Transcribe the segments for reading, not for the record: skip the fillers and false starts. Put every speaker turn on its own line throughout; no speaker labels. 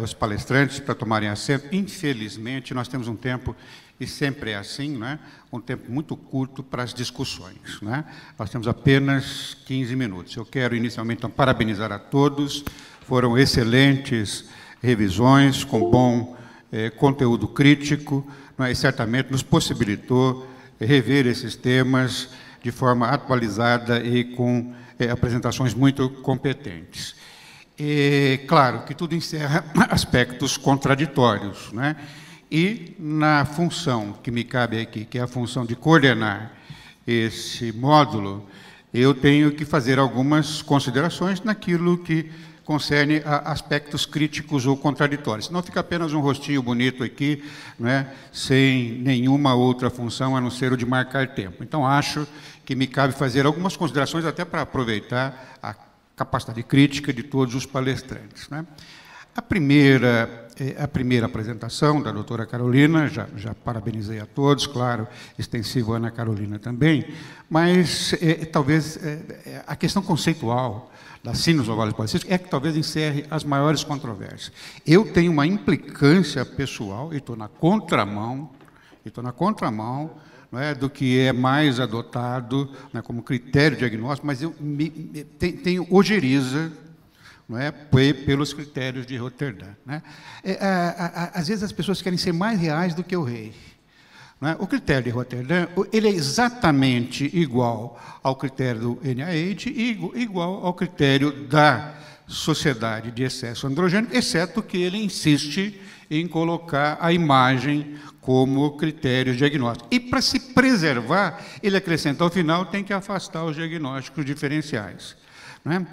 os palestrantes para tomarem assento. Infelizmente, nós temos um tempo, e sempre é assim, né? Um tempo muito curto para as discussões, né? Nós temos apenas 15 minutos. Eu quero, inicialmente, então, parabenizar a todos. Foram excelentes revisões, com bom conteúdo crítico, né? E certamente nos possibilitou rever esses temas de forma atualizada e com apresentações muito competentes. E, claro, que tudo encerra aspectos contraditórios, né? E, na função que me cabe aqui, que é a função de coordenar esse módulo, eu tenho que fazer algumas considerações naquilo que concerne a aspectos críticos ou contraditórios. Senão fica apenas um rostinho bonito aqui, né, sem nenhuma outra função, a não ser o de marcar tempo. Então, acho que me cabe fazer algumas considerações, até para aproveitar a capacidade crítica de todos os palestrantes, né? A primeira apresentação da doutora Carolina, já parabenizei a todos, claro, extensivo a Ana Carolina também, mas talvez a questão conceitual da síndrome dos ovários policísticos é que talvez encerre as maiores controvérsias. Eu tenho uma implicância pessoal, e estou na contramão, não é, do que é mais adotado, né, como critério diagnóstico, mas eu tenho ojeriza, não é, pelos critérios de Roterdã, né? Às vezes as pessoas querem ser mais reais do que o rei, não é? O critério de Roterdã, ele é exatamente igual ao critério do NIH e igual ao critério da Sociedade de Excesso Androgênico, exceto que ele insiste em colocar a imagem como critério diagnóstico. E, para se preservar, ele acrescenta ao final, tem que afastar os diagnósticos diferenciais, não é?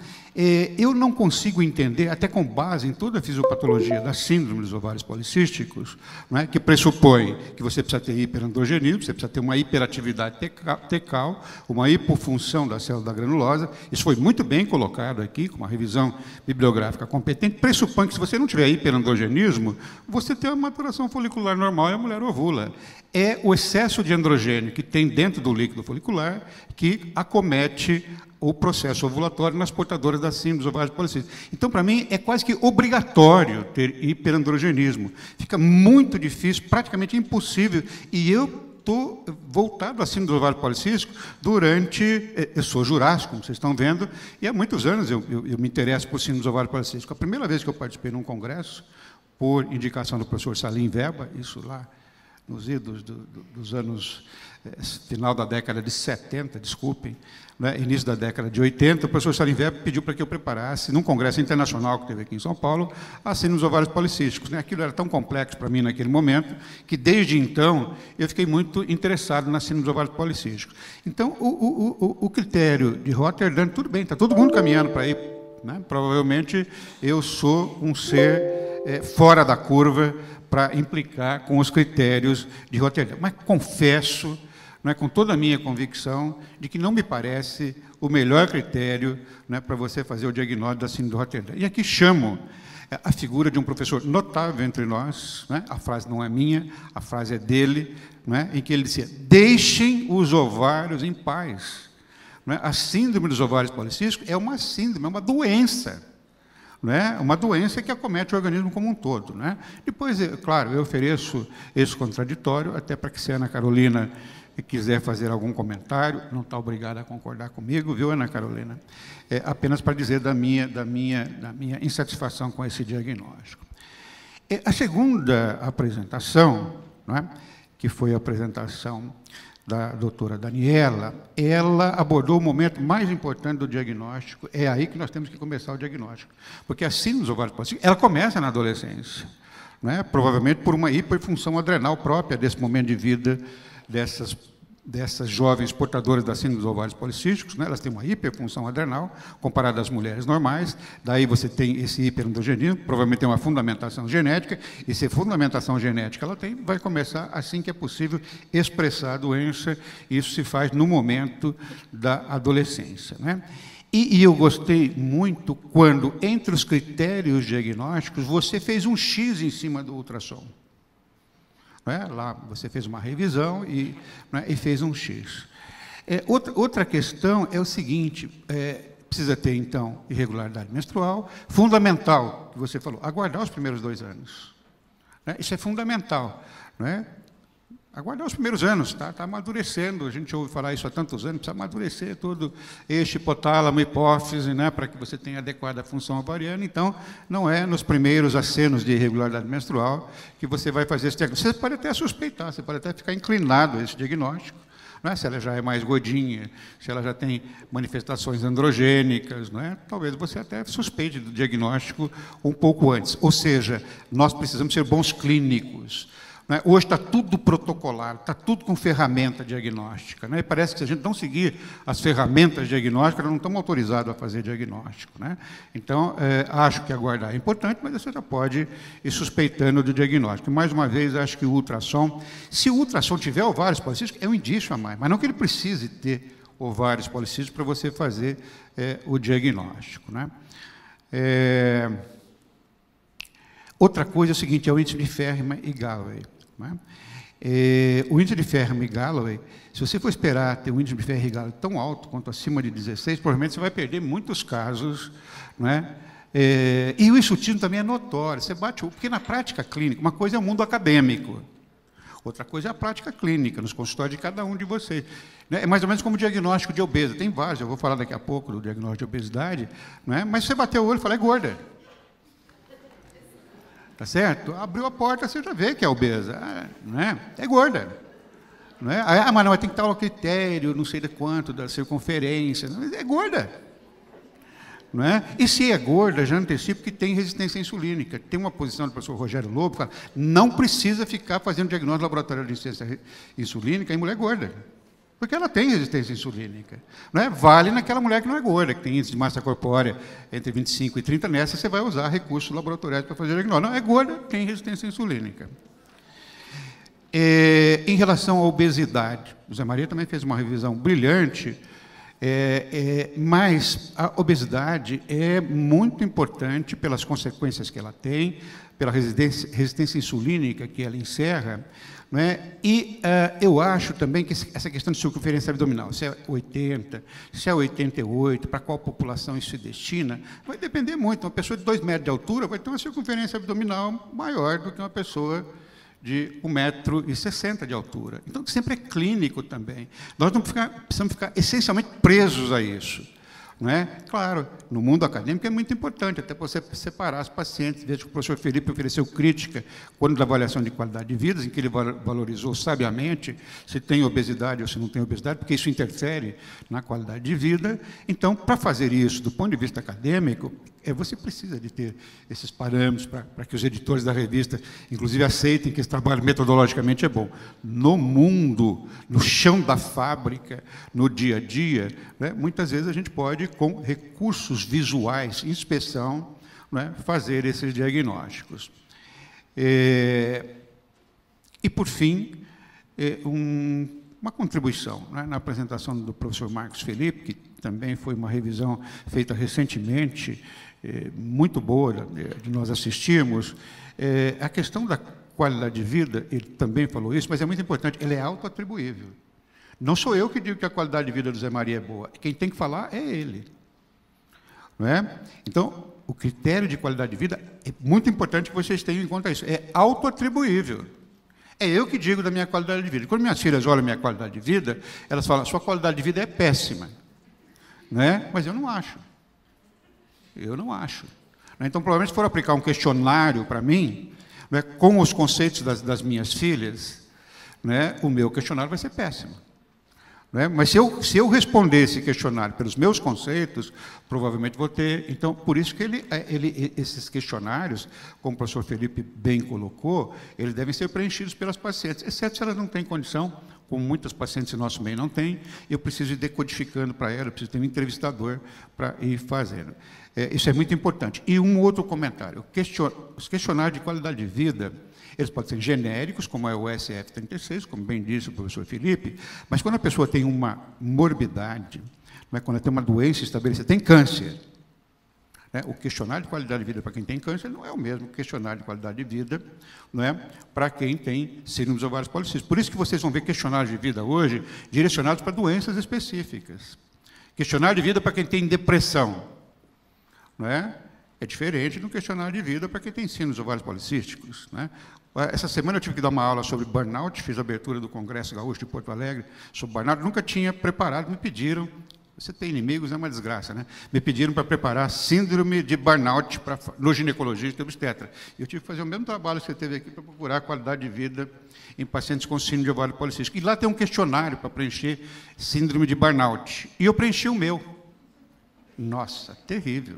Eu não consigo entender, até com base em toda a fisiopatologia da síndrome dos ovários policísticos, não é, que pressupõe que você precisa ter hiperandrogenismo, você precisa ter uma hiperatividade tecal, uma hipofunção da célula da granulosa. Isso foi muito bem colocado aqui, com uma revisão bibliográfica competente. Pressupõe que, se você não tiver hiperandrogenismo, você tem uma maturação folicular normal e a mulher ovula. É o excesso de androgênio que tem dentro do líquido folicular que acomete o processo ovulatório nas portadoras da síndrome dos ovários policísticos. Então, para mim, é quase que obrigatório ter hiperandrogenismo. Fica muito difícil, praticamente impossível, e eu estou voltado à síndrome dos ovários policísticos durante... Eu sou jurássico, como vocês estão vendo, e há muitos anos eu me interesso por síndrome dos ovários policísticos. A primeira vez que eu participei num congresso, por indicação do professor Salim Weber, isso lá nos idos dos anos... final da década de 70, desculpem, né, início da década de 80, o professor Salim Weber pediu para que eu preparasse, num congresso internacional que teve aqui em São Paulo, a síndrome dos ovários policísticos, né? Aquilo era tão complexo para mim naquele momento, que desde então eu fiquei muito interessado na síndrome dos ovários policísticos. Então, o critério de Roterdã, tudo bem, está todo mundo caminhando para aí, né? Provavelmente eu sou um ser fora da curva para implicar com os critérios de Roterdã. Mas confesso, não é, com toda a minha convicção, de que não me parece o melhor critério, né, para você fazer o diagnóstico da síndrome de Roterdã. E aqui chamo a figura de um professor notável entre nós, né? A frase não é minha, a frase é dele, né, em que ele dizia: deixem os ovários em paz. Não é? A síndrome dos ovários policísticos é uma síndrome, é uma doença. Não é? Uma doença que acomete o organismo como um todo, né? Depois, claro, eu ofereço esse contraditório, até para que, se a Ana Carolina quiser fazer algum comentário, não está obrigada a concordar comigo, viu, Ana Carolina? Apenas para dizer da minha insatisfação com esse diagnóstico. A segunda apresentação, não é? Que foi a apresentação da doutora Daniela, ela abordou o momento mais importante do diagnóstico. É aí que nós temos que começar o diagnóstico, porque a síndrome dos ovários policísticos, ela começa na adolescência, não é? Provavelmente por uma hiperfunção adrenal própria desse momento de vida dessas jovens portadoras da síndrome dos ovários policísticos, né? Elas têm uma hiperfunção adrenal comparada às mulheres normais. Daí você tem esse hiperandrogenismo, provavelmente tem uma fundamentação genética, e se fundamentação genética ela tem, vai começar assim que é possível expressar a doença. Isso se faz no momento da adolescência, né? E eu gostei muito quando, entre os critérios diagnósticos, você fez um X em cima do ultrassom. Lá você fez uma revisão e fez um X. Outra questão é o seguinte: precisa ter, então, irregularidade menstrual. Fundamental, que você falou, aguardar os primeiros 2 anos. Né? Isso é fundamental. Não é? Aguardar os primeiros anos, está amadurecendo, a gente ouve falar isso há tantos anos, precisa amadurecer todo este hipotálamo, hipófise, né, para que você tenha adequada função ovariana. Então, não é nos primeiros acenos de irregularidade menstrual que você vai fazer esse diagnóstico. Você pode até suspeitar, você pode até ficar inclinado a esse diagnóstico, né, se ela já é mais gordinha, se ela já tem manifestações androgênicas, não é? Talvez você até suspeite do diagnóstico um pouco antes. Ou seja, nós precisamos ser bons clínicos. Né? Hoje está tudo protocolado, está tudo com ferramenta diagnóstica. Né? E parece que se a gente não seguir as ferramentas diagnósticas, nós não estamos autorizados a fazer diagnóstico. Né? Então, acho que aguardar é importante, mas você já pode ir suspeitando do diagnóstico. Mais uma vez, acho que o ultrassom, se o ultrassom tiver ovários policísticos, é um indício a mais, mas não que ele precise ter ovários policísticos para você fazer o diagnóstico. Né? Outra coisa é o seguinte, é o índice de Ferriman e Galloway. Né? O índice de Ferriman e Galloway, se você for esperar ter um índice de Ferriman e Galloway tão alto quanto acima de 16, provavelmente você vai perder muitos casos. Né? E o insutismo também é notório, você bate, porque na prática clínica, uma coisa é o mundo acadêmico, outra coisa é a prática clínica, nos consultórios de cada um de vocês. Né? É mais ou menos como o diagnóstico de obesidade, tem vários, eu vou falar daqui a pouco do diagnóstico de obesidade, né? Mas se você bater o olho e falar, é gorda. Tá certo? Abriu a porta, você já vê que é obesa. Não é? É gorda. Não é? Mas não, tem que estar o critério, não sei de quanto, da circunferência. Não, é gorda. Não é? E se é gorda, já antecipo que tem resistência insulínica. Tem uma posição do professor Rogério Lobo que fala, não precisa ficar fazendo diagnóstico laboratorial de resistência insulínica em mulher gorda. Porque ela tem resistência insulínica. Não é? Vale naquela mulher que não é gorda, que tem índice de massa corpórea entre 25 e 30, nessa você vai usar recursos laboratoriais para fazer diagnóstico. Não, é gorda, tem resistência insulínica. Em relação à obesidade, o Zé Maria também fez uma revisão brilhante, mas a obesidade é muito importante pelas consequências que ela tem, pela resistência insulínica que ela encerra. Não é? E eu acho também que essa questão de circunferência abdominal, se é 80, se é 88, para qual população isso se destina, vai depender muito. Uma pessoa de 2 metros de altura vai ter uma circunferência abdominal maior do que uma pessoa de 1,60 m de altura. Então, sempre é clínico também. Nós não precisamos ficar essencialmente presos a isso. Não é? Claro, no mundo acadêmico é muito importante, até para você separar os pacientes. Veja que o professor Felipe ofereceu crítica quando da avaliação de qualidade de vida, em que ele valorizou sabiamente se tem obesidade ou se não tem obesidade, porque isso interfere na qualidade de vida. Então, para fazer isso, do ponto de vista acadêmico, você precisa de ter esses parâmetros para que os editores da revista, inclusive, aceitem que esse trabalho metodologicamente é bom. No mundo, no chão da fábrica, no dia a dia, né, muitas vezes a gente pode, com recursos visuais, inspeção, né, fazer esses diagnósticos. E, por fim, uma contribuição, né, na apresentação do professor Marcos Felipe, que também foi uma revisão feita recentemente, muito boa, de nós assistirmos, a questão da qualidade de vida, ele também falou isso, mas é muito importante, ele é autoatribuível. Não sou eu que digo que a qualidade de vida do Zé Maria é boa, quem tem que falar é ele. Não é? Então, o critério de qualidade de vida é muito importante que vocês tenham em conta isso, é autoatribuível. É eu que digo da minha qualidade de vida. Quando minhas filhas olham a minha qualidade de vida, elas falam, sua qualidade de vida é péssima. Não é? Mas eu não acho. Eu não acho. Então, provavelmente, se for aplicar um questionário para mim, né, com os conceitos das minhas filhas, né, o meu questionário vai ser péssimo. Né? Mas se eu responder esse questionário pelos meus conceitos, provavelmente vou ter... Então, por isso que esses questionários, como o professor Felipe bem colocou, eles devem ser preenchidos pelas pacientes, exceto se elas não têm condição, como muitas pacientes em nosso meio não têm, eu preciso ir decodificando para ela, eu preciso ter um entrevistador para ir fazendo. Isso é muito importante. E um outro comentário, os questionários de qualidade de vida, eles podem ser genéricos, como é o SF-36, como bem disse o professor Felipe, mas quando a pessoa tem uma morbidade, né, quando ela tem uma doença estabelecida, tem câncer, né, o questionário de qualidade de vida para quem tem câncer não é o mesmo questionário de qualidade de vida, não é, para quem tem síndrome dos ovários policísticos. Por isso que vocês vão ver questionários de vida hoje direcionados para doenças específicas, Questionário de vida para quem tem depressão, não é? É diferente do questionário de vida para quem tem síndrome dos ovários policísticos, né? Essa semana eu tive que dar uma aula sobre burnout, fiz a abertura do Congresso Gaúcho de Porto Alegre sobre burnout, nunca tinha preparado, me pediram, você tem inimigos, é uma desgraça, né? Me pediram para preparar síndrome de burnout no ginecologista e obstetra. Eu tive que fazer o mesmo trabalho que você teve aqui para procurar a qualidade de vida em pacientes com síndrome de ovário policístico. E lá tem um questionário para preencher síndrome de burnout. E eu preenchi o meu. Nossa, terrível.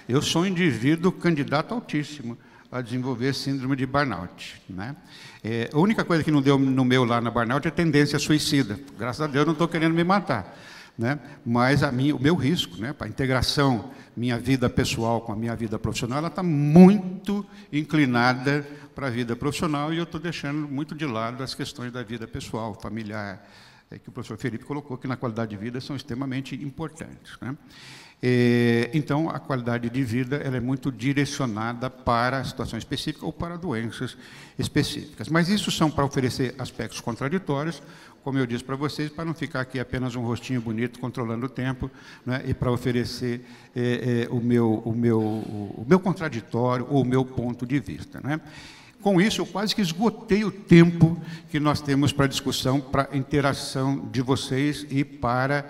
Eu sou um indivíduo candidato altíssimo a desenvolver síndrome de burnout, né? A única coisa que não deu no meu lá na burnout é tendência suicida. Graças a Deus não estou querendo me matar, né? Mas o meu risco, né, para a integração minha vida pessoal com a minha vida profissional, ela está muito inclinada para a vida profissional e eu estou deixando muito de lado as questões da vida pessoal, familiar, que o professor Felipe colocou, que na qualidade de vida são extremamente importantes, né? Então, a qualidade de vida ela é muito direcionada para a situação específica ou para doenças específicas. Mas isso são para oferecer aspectos contraditórios, como eu disse para vocês, para não ficar aqui apenas um rostinho bonito controlando o tempo, né, e para oferecer o meu contraditório ou o meu ponto de vista, né? Com isso, eu quase que esgotei o tempo que nós temos para discussão, para interação de vocês e para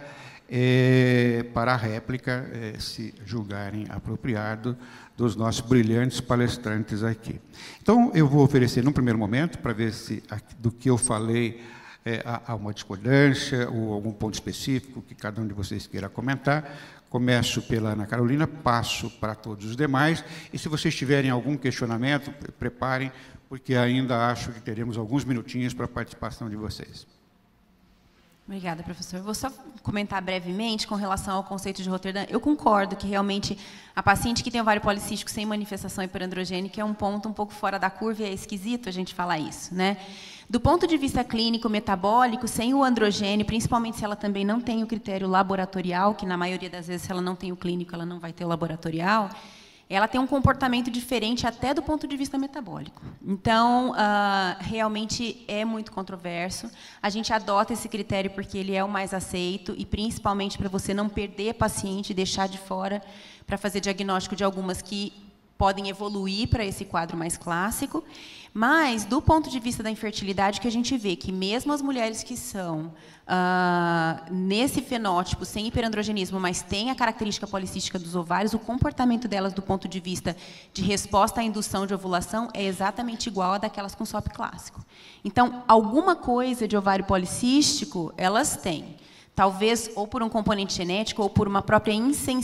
a réplica, se julgarem apropriado, dos nossos brilhantes palestrantes aqui. Então, eu vou oferecer, num primeiro momento, para ver se do que eu falei há uma discordância ou algum ponto específico que cada um de vocês queira comentar. Começo pela Ana Carolina, passo para todos os demais, e se vocês tiverem algum questionamento, preparem, porque ainda acho que teremos alguns minutinhos para a participação de vocês.
Obrigada, professor. Eu vou só comentar brevemente com relação ao conceito de Roterdã. Eu concordo que, realmente, a paciente que tem ovário policístico sem manifestação hiperandrogênica é um ponto um pouco fora da curva e é esquisito a gente falar isso, né? Do ponto de vista clínico metabólico, sem o androgênio, principalmente se ela também não tem o critério laboratorial, que na maioria das vezes, se ela não tem o clínico, ela não vai ter o laboratorial, ela tem um comportamento diferente até do ponto de vista metabólico. Então, realmente é muito controverso. A gente adota esse critério porque ele é o mais aceito e, principalmente, para você não perder paciente e deixar de fora para fazer diagnóstico de algumas que podem evoluir para esse quadro mais clássico. Mas, do ponto de vista da infertilidade, que a gente vê que mesmo as mulheres que são nesse fenótipo, sem hiperandrogenismo, mas têm a característica policística dos ovários, o comportamento delas, do ponto de vista de resposta à indução de ovulação, é exatamente igual a daquelas com SOP clássico. Então, alguma coisa de ovário policístico, elas têm. Talvez ou por um componente genético ou por uma própria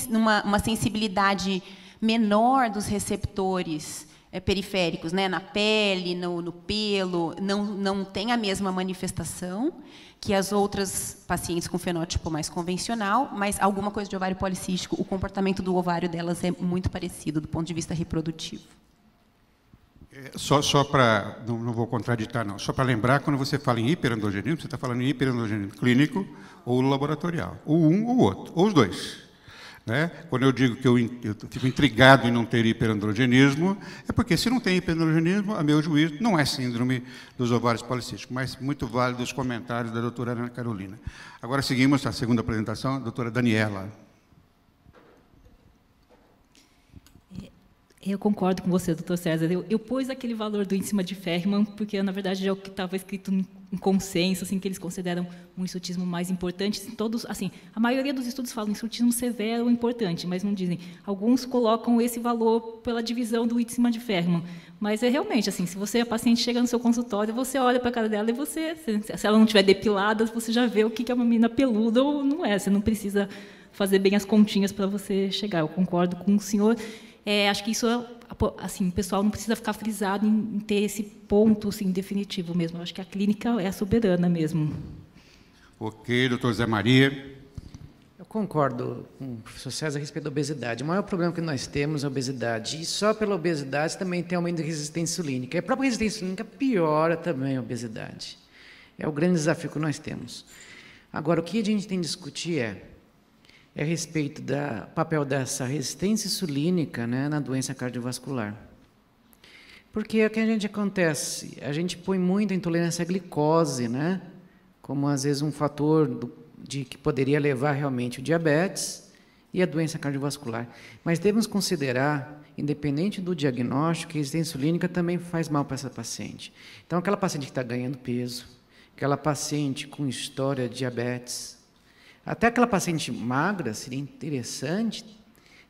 uma sensibilidade menor dos receptores periféricos, né, na pele, no pelo, não tem a mesma manifestação que as outras pacientes com fenótipo mais convencional, mas alguma coisa de ovário policístico, o comportamento do ovário delas é muito parecido do ponto de vista reprodutivo.
Só para, não vou contraditar, não, só para lembrar, quando você fala em hiperandrogenismo, você está falando em hiperandrogenismo clínico ou laboratorial, ou um ou outro, ou os dois. Né? Quando eu digo que eu fico intrigado em não ter hiperandrogenismo, é porque, se não tem hiperandrogenismo, a meu juízo, não é síndrome dos ovários policísticos, mas muito válido os comentários da doutora Ana Carolina. Agora, seguimos a segunda apresentação, a doutora Daniela.
Eu concordo com você, doutor César. Eu pus aquele valor do índice de Ferriman, porque, na verdade, é o que estava escrito em consenso, assim, que eles consideram um insutismo mais importante. Todos, assim, a maioria dos estudos falam insutismo severo ou importante, mas não dizem. Alguns colocam esse valor pela divisão do índice de Ferriman. Mas é realmente assim, se a paciente chega no seu consultório, você olha para a cara dela e se ela não estiver depilada, você já vê o que é uma menina peluda ou não é. Você não precisa fazer bem as continhas para você chegar. Eu concordo com o senhor. Acho que isso, assim, o pessoal não precisa ficar frisado em ter esse ponto, assim, definitivo mesmo. Eu acho que a clínica é soberana mesmo.
Ok, doutor Zé Maria.
Eu concordo com o professor César a respeito da obesidade. O maior problema que nós temos é a obesidade. E só pela obesidade também tem aumento de resistência insulínica. E a própria resistência insulínica piora também a obesidade. É o grande desafio que nós temos. Agora, o que a gente tem que discutir é a respeito do papel dessa resistência insulínica, né, na doença cardiovascular. Porque o que a gente acontece? A gente põe muito a intolerância à glicose, né, como às vezes um fator de que poderia levar realmente o diabetes e a doença cardiovascular. Mas devemos considerar, independente do diagnóstico, que a resistência insulínica também faz mal para essa paciente. Então, aquela paciente que está ganhando peso, aquela paciente com história de diabetes, até aquela paciente magra, seria interessante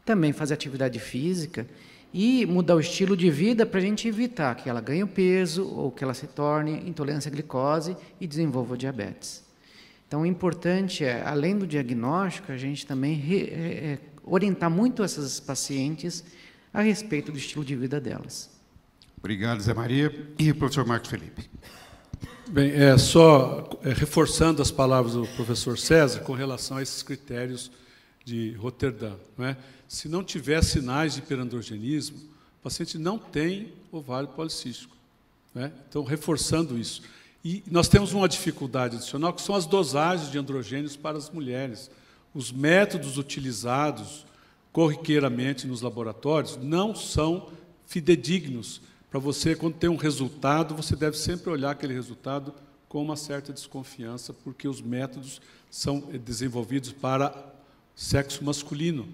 também fazer atividade física e mudar o estilo de vida para a gente evitar que ela ganhe peso ou que ela se torne intolerância à glicose e desenvolva o diabetes. Então, o importante é, além do diagnóstico, a gente também orientar muito essas pacientes a respeito do estilo de vida delas.
Obrigado, Zé Maria. E o professor Marcos Felipe.
Bem, reforçando as palavras do professor César com relação a esses critérios de Roterdã, não é? Se não tiver sinais de hiperandrogenismo, o paciente não tem ovário policístico, não é? Então, reforçando isso. E nós temos uma dificuldade adicional, que são as dosagens de androgênios para as mulheres. Os métodos utilizados corriqueiramente nos laboratórios não são fidedignos. Para você, quando tem um resultado, você deve sempre olhar aquele resultado com uma certa desconfiança, porque os métodos são desenvolvidos para sexo masculino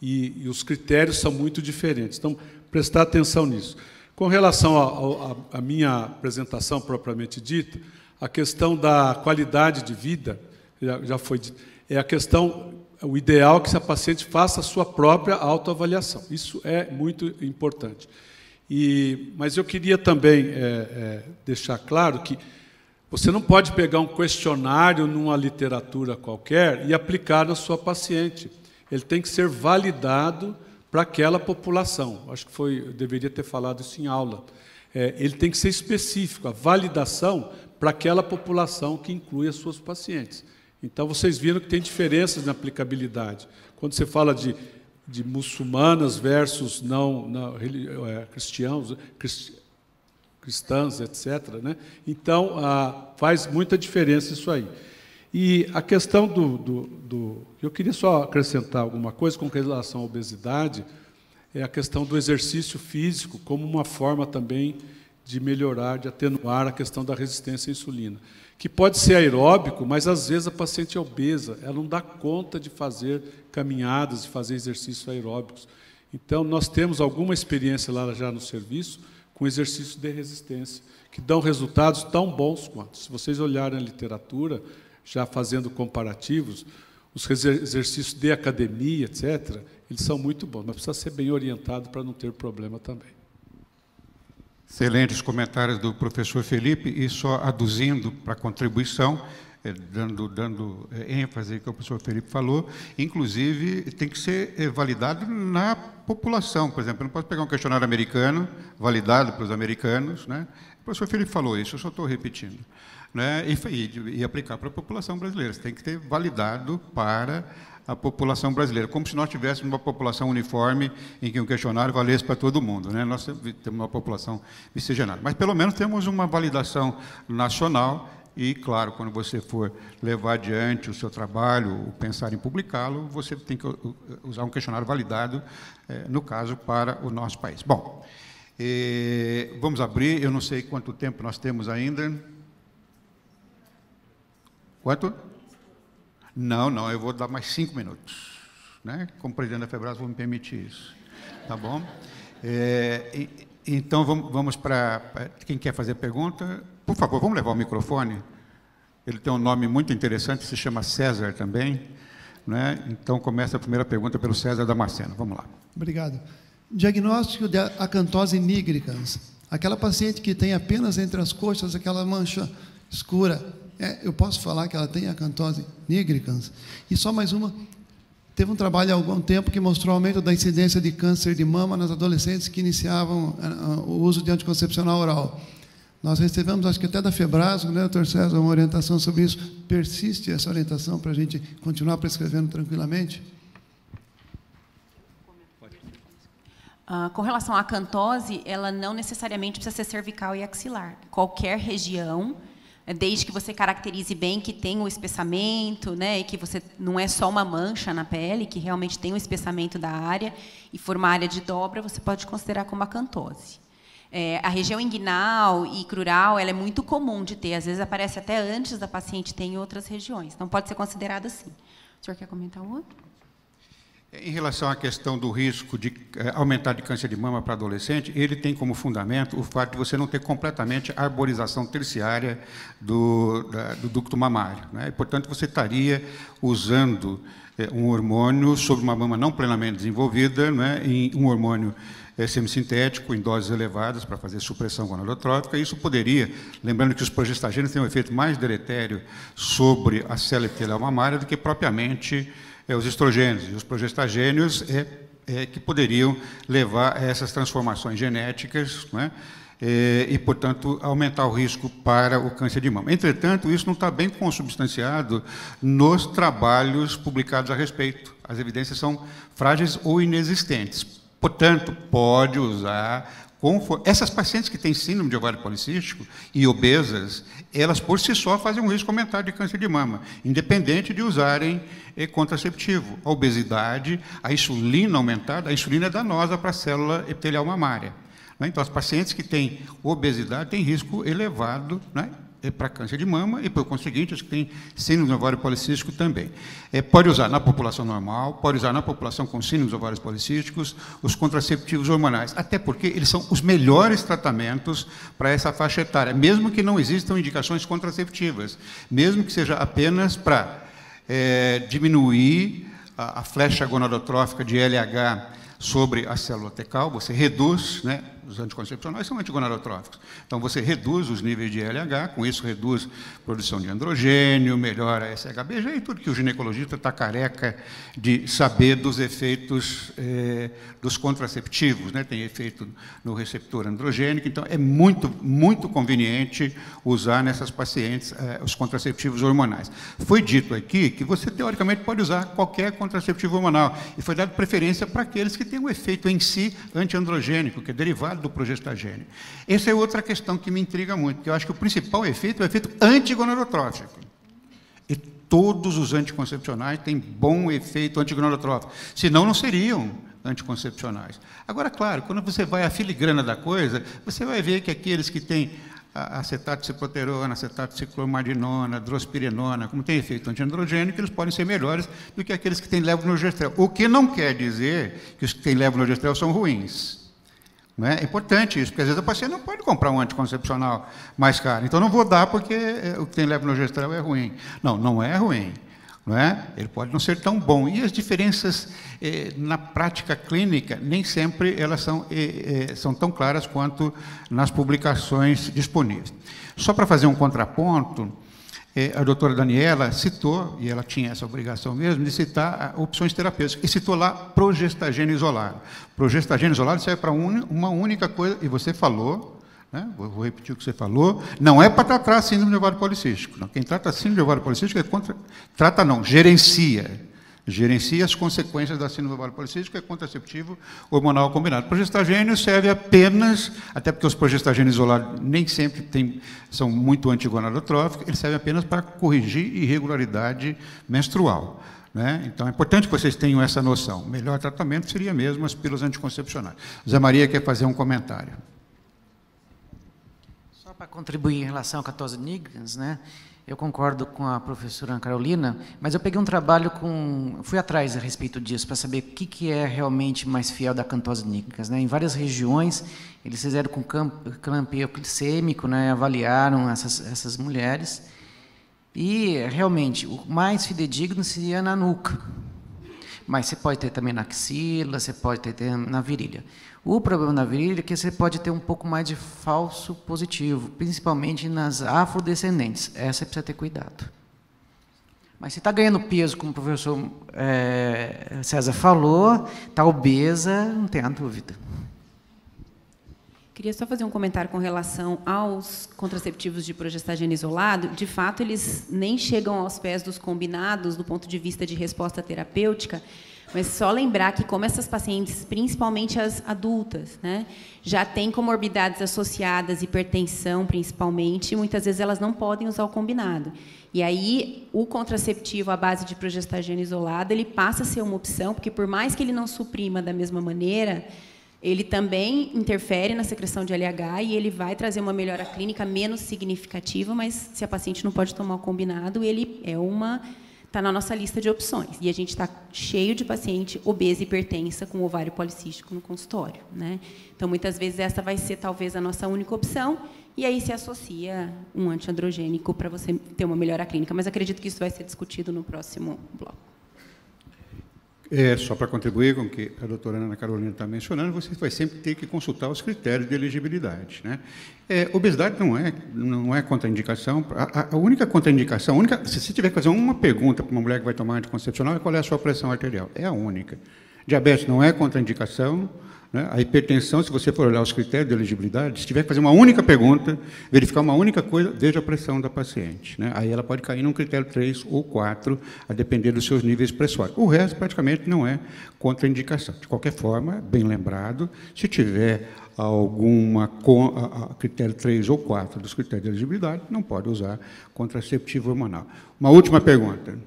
e os critérios são muito diferentes. Então, prestar atenção nisso. Com relação à minha apresentação propriamente dita, a questão da qualidade de vida, já foi dito, é a questão, o ideal é que a paciente faça a sua própria autoavaliação. Isso é muito importante. Mas eu queria também deixar claro que você não pode pegar um questionário numa literatura qualquer e aplicar na sua paciente. Ele tem que ser validado para aquela população. Acho que eu deveria ter falado isso em aula. Ele tem que ser específico, a validação para aquela população que inclui as suas pacientes. Então, vocês viram que tem diferenças na aplicabilidade. Quando você fala de muçulmanas versus cristãs, etc., né? Então, faz muita diferença isso aí. E a questão eu queria só acrescentar alguma coisa com relação à obesidade, é a questão do exercício físico como uma forma também de melhorar, de atenuar a questão da resistência à insulina, que pode ser aeróbico, mas às vezes a paciente é obesa, ela não dá conta de fazer caminhadas, de fazer exercícios aeróbicos. Então, nós temos alguma experiência lá já no serviço com exercícios de resistência, que dão resultados tão bons quanto. Se vocês olharem a literatura, já fazendo comparativos, os exercícios de academia, etc., eles são muito bons, mas precisa ser bem orientado para não ter problema também.
Excelentes comentários do professor Felipe, e só aduzindo para a contribuição, dando ênfase ao que o professor Felipe falou, inclusive tem que ser validado na população. Por exemplo, eu não posso pegar um questionário americano, validado para os americanos, né? O professor Felipe falou isso, eu só estou repetindo, né? E aplicar para a população brasileira. Você tem que ter validado para a população brasileira, como se nós tivéssemos uma população uniforme em que um questionário valesse para todo mundo, né? Nós temos uma população miscigenada, mas pelo menos temos uma validação nacional e, claro, quando você for levar adiante o seu trabalho, ou pensar em publicá-lo, você tem que usar um questionário validado, no caso, para o nosso país. Bom, vamos abrir, eu não sei quanto tempo nós temos ainda. Quanto? Não, eu vou dar mais 5 minutos, né? Como presidente da FEBRAS, vou me permitir isso, tá bom? Então, vamos para... Quem quer fazer pergunta? Por favor, vamos levar o microfone. Ele tem um nome muito interessante, se chama César também, né? Então, começa a primeira pergunta pelo César Damasceno. Vamos lá.
Obrigado. Diagnóstico de acantose nigricans. Aquela paciente que tem apenas entre as coxas aquela mancha escura. Eu posso falar que ela tem acantose nigricans? E só mais uma. Teve um trabalho há algum tempo que mostrou o aumento da incidência de câncer de mama nas adolescentes que iniciavam o uso de anticoncepcional oral. Nós recebemos, acho que até da FEBRAS, né, doutor César, uma orientação sobre isso. Persiste essa orientação para a gente continuar prescrevendo tranquilamente?
Com relação à acantose, ela não necessariamente precisa ser cervical e axilar. Qualquer região, desde que você caracterize bem que tem o espessamento, né, e que você não é só uma mancha na pele, que realmente tem o espessamento da área e for uma área de dobra, você pode considerar como acantose. A região inguinal e crural, ela é muito comum de ter, às vezes aparece até antes da paciente ter em outras regiões. Então, pode ser considerada assim. O senhor quer comentar um outro?
Em relação à questão do risco de aumentar de câncer de mama para adolescente, ele tem como fundamento o fato de você não ter completamente a arborização terciária do ducto mamário, né? E, portanto, você estaria usando um hormônio sobre uma mama não plenamente desenvolvida, né? Em um hormônio semissintético, em doses elevadas, para fazer supressão gonadotrófica. Isso poderia, lembrando que os progestagênios têm um efeito mais deletério sobre a célula epitelial mamária do que propriamente os estrogênios, e os progestagênios que poderiam levar a essas transformações genéticas, né? E, portanto, aumentar o risco para o câncer de mama. Entretanto, isso não está bem consubstanciado nos trabalhos publicados a respeito. As evidências são frágeis ou inexistentes. Portanto, pode usar... Essas pacientes que têm síndrome de ovário policístico e obesas, elas por si só fazem um risco aumentado de câncer de mama, independente de usarem contraceptivo. A obesidade, a insulina aumentada, a insulina é danosa para a célula epitelial mamária, né? Então, as pacientes que têm obesidade têm risco elevado, né, para câncer de mama e, por conseguinte, as que têm síndrome de ovário policístico também. Pode usar na população normal, pode usar na população com síndrome de ovários policísticos, os contraceptivos hormonais, até porque eles são os melhores tratamentos para essa faixa etária, mesmo que não existam indicações contraceptivas, mesmo que seja apenas para diminuir a flecha gonadotrófica de LH sobre a célula tecal, você reduz, né, os anticoncepcionais são antigonadotróficos, então você reduz os níveis de LH, com isso reduz a produção de androgênio, melhora a SHBG e tudo que o ginecologista está careca de saber dos efeitos dos contraceptivos, né, tem efeito no receptor androgênico, então é muito, muito conveniente usar nessas pacientes os contraceptivos hormonais. Foi dito aqui que você, teoricamente, pode usar qualquer contraceptivo hormonal, e foi dado preferência para aqueles que têm um efeito em si antiandrogênico, que é derivado do progestagênio. Essa é outra questão que me intriga muito, porque eu acho que o principal efeito é o efeito antigonadotrófico. E todos os anticoncepcionais têm bom efeito antigonadotrófico, senão não seriam anticoncepcionais. Agora, claro, quando você vai à filigrana da coisa, você vai ver que aqueles que têm acetato de ciproterona, acetato de ciclomadinona, drospirenona, como tem efeito antiandrogênico, eles podem ser melhores do que aqueles que têm levonorgestrel. O que não quer dizer que os que têm levonorgestrel são ruins. Não é? É importante isso, porque às vezes a paciente não pode comprar um anticoncepcional mais caro. Então, não vou dar porque o que tem levonorgestrel é ruim. Não, não é ruim. Não é? Ele pode não ser tão bom. E as diferenças na prática clínica, nem sempre elas são tão claras quanto nas publicações disponíveis. Só para fazer um contraponto, a doutora Daniela citou, e ela tinha essa obrigação mesmo, de citar opções terapêuticas, e citou lá progestagênio isolado. Progestagênio isolado serve para uma única coisa, e você falou, né? Vou repetir o que você falou, não é para tratar a síndrome de ovário policístico. Não. Quem trata a síndrome de ovário policístico gerencia as consequências da síndrome de ovário policístico, é contraceptivo hormonal combinado. Progestagênio serve apenas, até porque os progestagênios isolados nem sempre são muito antigonadotróficos, ele serve apenas para corrigir irregularidade menstrual, né? Então, é importante que vocês tenham essa noção. O melhor tratamento seria mesmo as pílulas anticoncepcionais. Zé Maria quer fazer um comentário.
Para contribuir em relação à catose nigricans, né? Eu concordo com a professora Ana Carolina, mas eu peguei um trabalho fui atrás a respeito disso, para saber o que é realmente mais fiel da cantose nigricans, né? Em várias regiões, eles fizeram com clampeio glicêmico, né? Avaliaram essas mulheres, e realmente o mais fidedigno seria na nuca. Mas você pode ter também na axila, você pode ter na virilha. O problema na virilha é que você pode ter um pouco mais de falso positivo, principalmente nas afrodescendentes. Essa precisa ter cuidado. Mas se está ganhando peso, como o professor César falou, está obesa, não tenha dúvida.
Queria só fazer um comentário com relação aos contraceptivos de progestagênio isolado. De fato, eles nem chegam aos pés dos combinados do ponto de vista de resposta terapêutica, mas só lembrar que, como essas pacientes, principalmente as adultas, né, já têm comorbidades associadas, hipertensão principalmente, e muitas vezes elas não podem usar o combinado. E aí, o contraceptivo à base de progestagênio isolado, ele passa a ser uma opção, porque por mais que ele não suprima da mesma maneira, Ele também interfere na secreção de LH e ele vai trazer uma melhora clínica menos significativa, mas se a paciente não pode tomar o combinado, ele está na nossa lista de opções. E a gente está cheio de paciente obesa e hipertensa com ovário policístico no consultório, né? Então, muitas vezes, essa vai ser, talvez, a nossa única opção, e aí se associa um antiandrogênico para você ter uma melhora clínica. Mas acredito que isso vai ser discutido no próximo bloco.
Só para contribuir com o que a doutora Ana Carolina está mencionando, você vai sempre ter que consultar os critérios de elegibilidade, né? Obesidade não é contraindicação. A única contraindicação, se você tiver que fazer uma pergunta para uma mulher que vai tomar anticoncepcional, é qual é a sua pressão arterial. É a única. Diabetes não é contraindicação, né? A hipertensão, se você for olhar os critérios de elegibilidade, se tiver que fazer uma única pergunta, verificar uma única coisa, veja a pressão da paciente, né? Aí ela pode cair num critério 3 ou 4, a depender dos seus níveis pressóricos. O resto, praticamente, não é contraindicação. De qualquer forma, bem lembrado, se tiver alguma critério 3 ou 4 dos critérios de elegibilidade, não pode usar contraceptivo hormonal. Uma última pergunta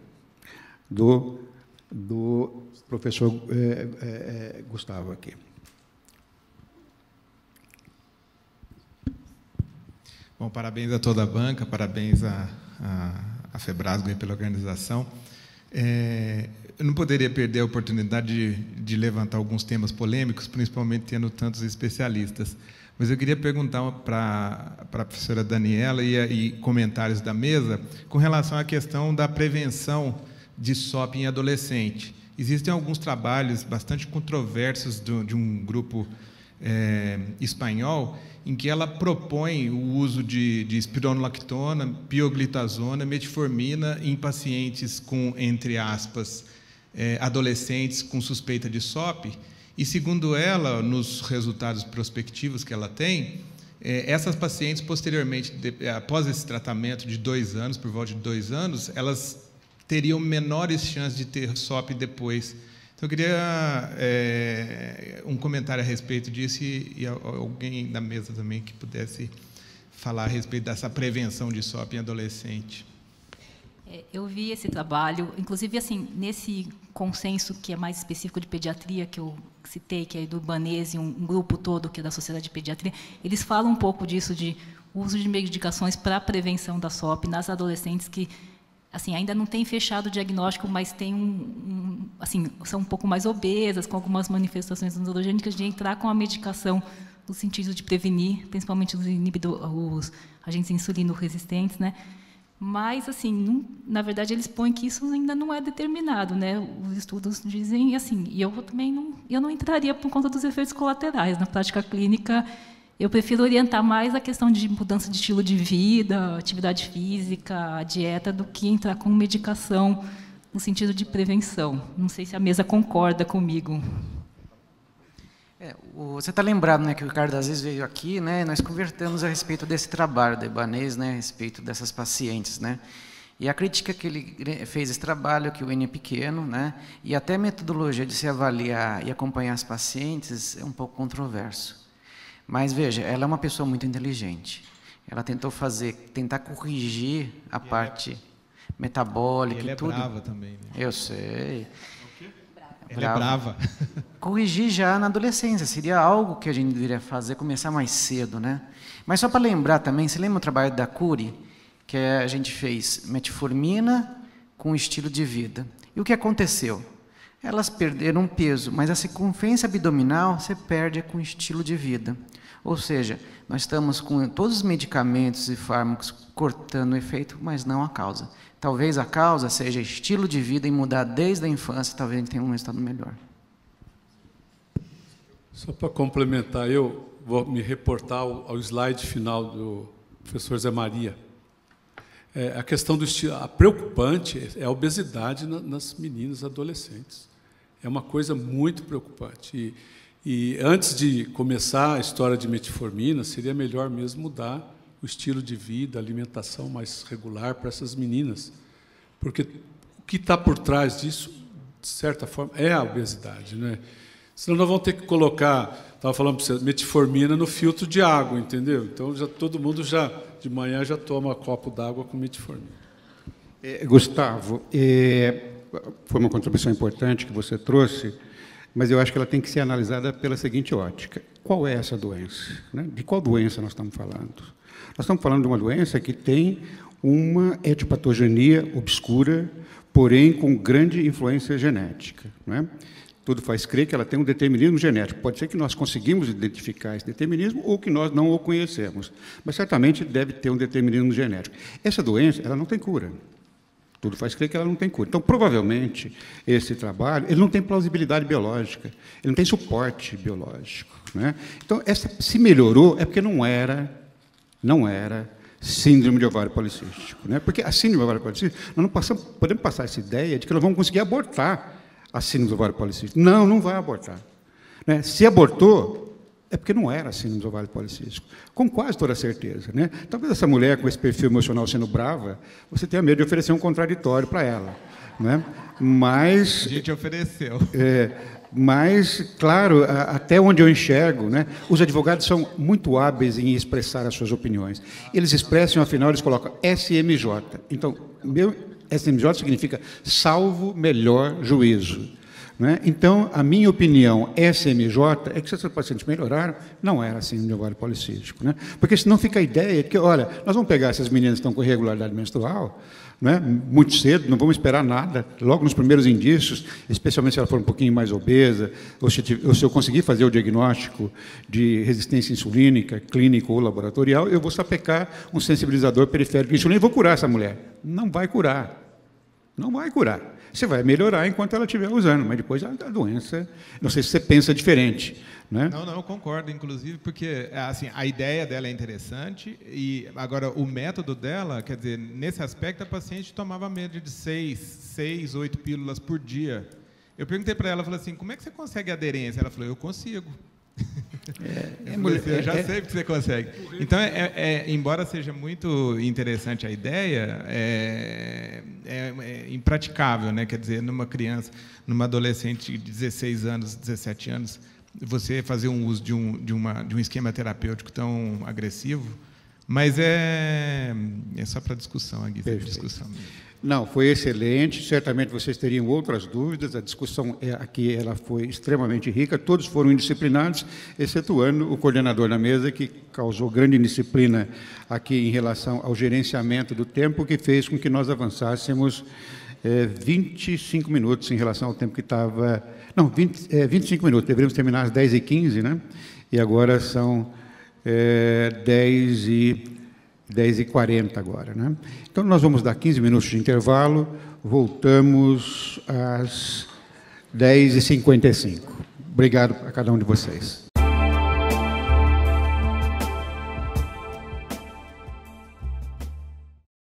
do professor Gustavo aqui.
Bom, parabéns a toda a banca, parabéns à Febrasgo pela organização. Eu não poderia perder a oportunidade de levantar alguns temas polêmicos, principalmente tendo tantos especialistas. Mas eu queria perguntar para a professora Daniela e comentários da mesa com relação à questão da prevenção de SOP em adolescente. Existem alguns trabalhos bastante controversos de um grupo espanhol, em que ela propõe o uso de espironolactona, pioglitazona, metformina em pacientes com, entre aspas, adolescentes com suspeita de SOP. E, segundo ela, nos resultados prospectivos que ela tem, essas pacientes, posteriormente, após esse tratamento de 2 anos, por volta de 2 anos, elas teriam menores chances de ter SOP depois. Então, eu queria um comentário a respeito disso e alguém da mesa também que pudesse falar a respeito dessa prevenção de SOP em adolescente.
Eu vi esse trabalho, inclusive, assim, nesse consenso que é mais específico de pediatria, que eu citei, que é do Ibanez, um grupo todo que é da Sociedade de Pediatria, eles falam um pouco disso, de uso de medicações para a prevenção da SOP nas adolescentes que, assim, ainda não tem fechado o diagnóstico, mas tem assim, são um pouco mais obesas, com algumas manifestações androgênicas, de entrar com a medicação no sentido de prevenir, principalmente os agentes insulino-resistentes, né? Mas, assim, na verdade, eles põem que isso ainda não é determinado, né? Os estudos dizem assim, e eu também não entraria por conta dos efeitos colaterais. Na prática clínica, eu prefiro orientar mais a questão de mudança de estilo de vida, atividade física, dieta, do que entrar com medicação no sentido de prevenção. Não sei se a mesa concorda comigo.
Você está lembrado, né, que o Ricardo Aziz veio aqui, né, nós conversamos a respeito desse trabalho da Ibanez, né, a respeito dessas pacientes, né, e a crítica que ele fez esse trabalho, que o N é pequeno, né, e até a metodologia de se avaliar e acompanhar as pacientes é um pouco controverso. Mas veja, ela é uma pessoa muito inteligente. Ela tentar corrigir a parte metabólica e tudo.
Ela é brava também, né?
Eu sei.
Ela é brava.
Corrigir já na adolescência seria algo que a gente deveria fazer, começar mais cedo, né? Mas só para lembrar também, você lembra o trabalho da Cury, que a gente fez metformina com estilo de vida. E o que aconteceu? Elas perderam peso, mas a circunferência abdominal você perde com estilo de vida. Ou seja, nós estamos com todos os medicamentos e fármacos cortando o efeito, mas não a causa. Talvez a causa seja estilo de vida e mudar desde a infância, talvez a gente tenha um resultado melhor.
Só para complementar, eu vou me reportar ao slide final do professor Zé Maria. A questão do estilo, a preocupante é a obesidade nas meninas adolescentes. É uma coisa muito preocupante. E antes de começar a história de metformina, seria melhor mesmo mudar o estilo de vida, a alimentação mais regular para essas meninas. Porque o que está por trás disso, de certa forma, é a obesidade, né? Senão nós vamos ter que colocar, estava falando para você, metformina no filtro de água, entendeu? Então, todo mundo de manhã já toma copo d'água com metformina.
Gustavo, foi uma contribuição importante que você trouxe. mas eu acho que ela tem que ser analisada pela seguinte ótica. Qual é essa doença? Né? De qual doença nós estamos falando? Nós estamos falando de uma doença que tem uma etiopatogenia obscura, porém com grande influência genética. Né? Tudo faz crer que ela tem um determinismo genético. Pode ser que nós conseguimos identificar esse determinismo ou que nós não o conhecemos, mas certamente deve ter um determinismo genético. Essa doença, ela não tem cura. Tudo faz crer que ela não tem cura. Então, provavelmente, esse trabalho ele não tem plausibilidade biológica, ele não tem suporte biológico. Né? Então, se melhorou, é porque não era síndrome de ovário policístico. Né? Porque a síndrome de ovário policístico, nós não podemos passar essa ideia de que nós vamos conseguir abortar a síndrome do ovário policístico. Não, não vai abortar. Né? Se abortou, é porque não era síndrome do ovário policístico, com quase toda certeza. Né? Talvez essa mulher com esse perfil emocional sendo brava, você tenha medo de oferecer um contraditório para ela. Né? Mas...
A gente ofereceu.
Mas, claro, até onde eu enxergo, né, os advogados são muito hábeis em expressar as suas opiniões. Eles expressam, afinal, eles colocam SMJ. Então, SMJ significa salvo melhor juízo. Né? Então, a minha opinião, SMJ, é que se esses pacientes melhoraram, não era síndrome de ovário policístico. Né? Porque senão fica a ideia de que, olha, nós vamos pegar essas meninas que estão com irregularidade menstrual, né, muito cedo, não vamos esperar nada, logo nos primeiros indícios, especialmente se ela for um pouquinho mais obesa, ou se eu conseguir fazer o diagnóstico de resistência insulínica, clínico ou laboratorial, eu vou sapecar um sensibilizador periférico de insulina e vou curar essa mulher. Não vai curar. Não vai curar. Você vai melhorar enquanto ela estiver usando, mas depois a doença, não sei se você pensa diferente. Né?
Não, eu concordo, inclusive, porque assim, a ideia dela é interessante, e agora o método dela, quer dizer, nesse aspecto, a paciente tomava média de 6, 8 pílulas por dia. Eu perguntei para ela, falei assim, como é que você consegue aderência? Ela falou, eu consigo. Eu já sei que você consegue. Então, embora seja muito interessante a ideia, é impraticável, né? Quer dizer, numa criança, numa adolescente de 16 anos, 17 anos, você fazer um uso de um esquema terapêutico tão agressivo, mas é só para discussão aqui. Discussão.
Não, foi excelente. Certamente vocês teriam outras dúvidas. A discussão aqui ela foi extremamente rica. Todos foram indisciplinados, excetuando o coordenador da mesa, que causou grande indisciplina aqui em relação ao gerenciamento do tempo, que fez com que nós avançássemos 25 minutos em relação ao tempo que estava... Não, 25 minutos. Deveríamos terminar às 10h15, né? E agora são 10h40 agora, né? Então, nós vamos dar 15 minutos de intervalo, voltamos às 10h55. Obrigado a cada um de vocês.